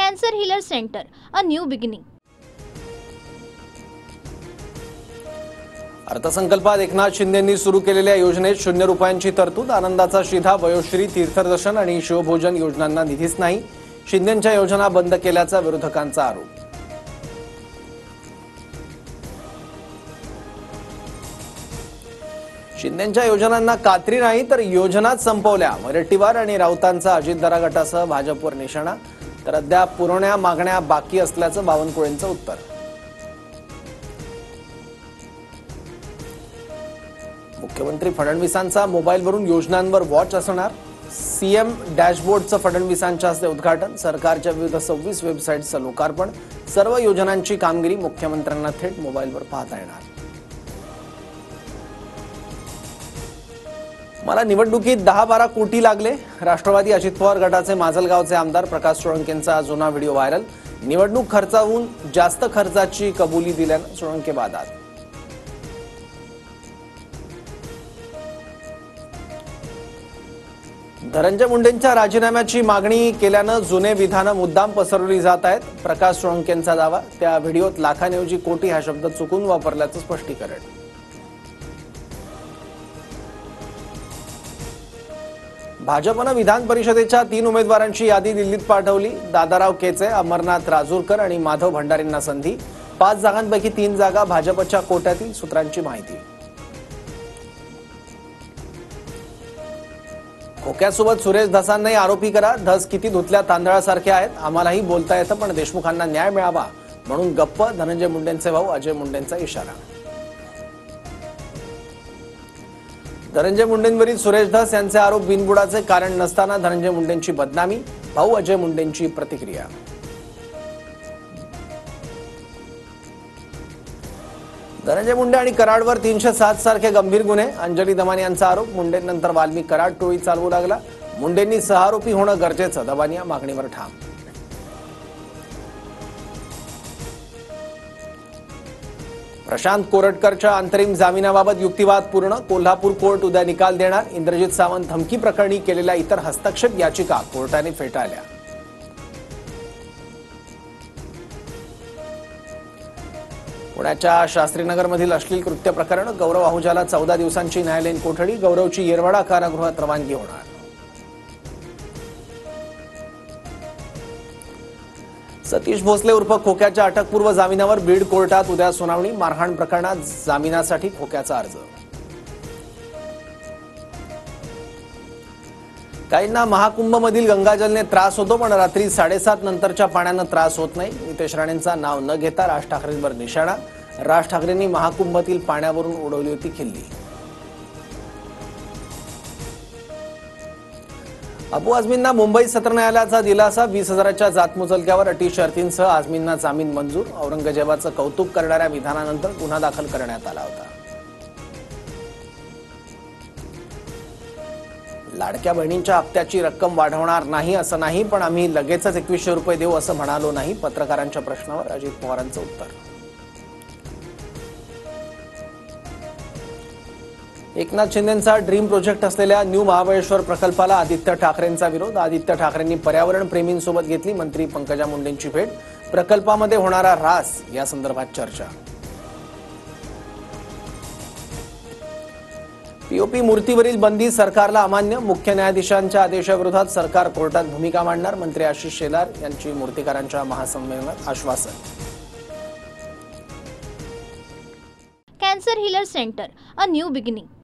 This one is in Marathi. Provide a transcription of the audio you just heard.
Cancer Healer Center, a new beginning. अर्थसंकल्पात एकनाथ शिंदेंनी सुरू केलेल्या योजनेत 0 रुपयांची तरतूद, आनंदाचा शिधा, वयोश्री, तीर्थदर्शन आणि शिवभोजन योजनांना निधीच नाही. शिंदेंच्या योजना बंद केल्याचा विरोधकांचा आरोप. शिंदेंच्या योजनांना कात्री नाही तर योजनाच संपवल्या. वडेट्टीवार आणि राऊतांचा अजितदार गटासह भाजपवर निशाणा, तर अद्याप पुरवण्या मागण्या बाकी असल्याचं बावनकुळेंचं उत्तर. मुख्यमंत्री फडणवीसांचा मोबाईलवरून योजनांवर वॉच असणार. सीएम डॅशबोर्डचं फडणवीसांच्या हस्ते उद्घाटन. सरकारच्या विविध 26 वेबसाईट्सचं लोकार्पण. सर्व योजनांची कामगिरी मुख्यमंत्र्यांना थेट मोबाईलवर पाहता येणार. मला निवडणुकीत 10-12 कोटी लागले. राष्ट्रवादी अजित पवार गटाचे माजलगावचे आमदार प्रकाश सोळंकेंचा जुना व्हिडिओ व्हायरल. निवडणूक खर्चाहून जास्त खर्चाची कबुली दिल्यानं सोळंके वादात. धनंजय मुंडेंच्या राजीनाम्याची मागणी केल्यानं जुने विधानं मुद्दाम पसरवली जात आहेत. प्रकाश सोळंकेंचा दावा. त्या व्हिडिओत लाखांऐवजी कोटी हा शब्द चुकून वापरल्याचं स्पष्टीकरण. भाजपनं विधान परिषदेच्या 3 उमेदवारांची यादी दिल्लीत पाठवली. दादाराव केचे, अमरनाथ राजूरकर आणि माधव भंडारींना संधी. 5 जागांपैकी 3 जागा भाजपच्या कोट्यातील, सूत्रांची माहिती. खोक्यासोबत सुरेश धसांनाही आरोपी करा. धस किती धुतल्या तांदळासारखे आहेत. आम्हालाही बोलता येतं पण देशमुखांना न्याय मिळावा म्हणून गप्प. धनंजय मुंडेंचे भाऊ अजय मुंडेंचा इशारा. धनंजय मुंडेंवरील सुरेश धस यांचे आरोप बिनबुडाचे, कारण नसताना धनंजय मुंडेंची बदनामी. भाऊ अजय मुंडेंची प्रतिक्रिया. धनंजय मुंडे आणि कराडवर 307 सारखे गंभीर गुन्हे. अंजली दमानी यांचा आरोप. मुंडेंनंतर वाल्मी कराड टोळी चालवू लागला. मुंडेंनी सहआरोपी होणं गरजेचं. दमानी या मागणीवर ठाम. प्रशांत कोरटकरच्या अंतरिम जामिनाबाबत युक्तिवाद पूर्ण. कोल्हापूर कोर्ट उद्या निकाल देणार. इंद्रजित सावंत धमकी प्रकरणी केलेल्या इतर हस्तक्षेप याचिका कोर्टाने फेटाळल्या. पुण्याच्या शास्त्रीनगरमधील अश्लील कृत्य प्रकरण. गौरव आहुजाला 14 दिवसांची न्यायालयीन कोठडी. गौरवची येरवाडा कारागृहात रवानगी होणार. सतीश भोसले उर्फ खोक्याच्या अटकपूर्व जामिनावर बीड कोर्टात उद्या सुनावणी. मारहाण प्रकरणात जामिनासाठी खोक्याचा अर्ज. काहींना महाकुंभमधील गंगाजलने त्रास होतो पण रात्री 7:30 नंतरच्या पाण्यानं त्रास होत नाही. नितेश राणेंचा नाव न घेता राज ठाकरेंवर निशाणा. राज ठाकरेंनी महाकुंभातील पाण्यावरून उडवली होती खिल्ली. अबू आझमींना मुंबई सत्र न्यायालयाचा दिलासा. 20,000च्या जातमुचलक्यावर अटी शर्तींसह आझमींना जामीन मंजूर. औरंगजेबाचं कौतुक करणाऱ्या विधानानंतर गुन्हा दाखल करण्यात आला होता. लाडक्या बहिणींच्या हप्त्याची रक्कम वाढवणार नाही असं नाही, पण आम्ही लगेचच 2100 रुपये देऊ असं म्हणालो नाही. पत्रकारांच्या प्रश्नावर अजित पवारांचं उत्तर. एकनाथ शिंदेंचा ड्रीम प्रोजेक्ट असलेल्या न्यू महाबळेश्वर प्रकल्पाला आदित्य ठाकरेंचा विरोध. आदित्य ठाकरेंनी पर्यावरण प्रेमींसोबत घेतली मंत्री पंकजा मुंडेंची भेट. प्रकल्पामध्ये होणारा ऱ्हास या संदर्भात चर्चा. पीओपी मूर्तीवरील बंदी सरकारला अमान्य. मुख्य न्यायाधीशांच्या आदेशाविरोधात सरकार कोर्टात भूमिका मांडणार. मंत्री आशिष शेलार यांची मूर्तिकारांच्या महासंमेलनात आश्वासन. Cancer Healer Center, a new beginning.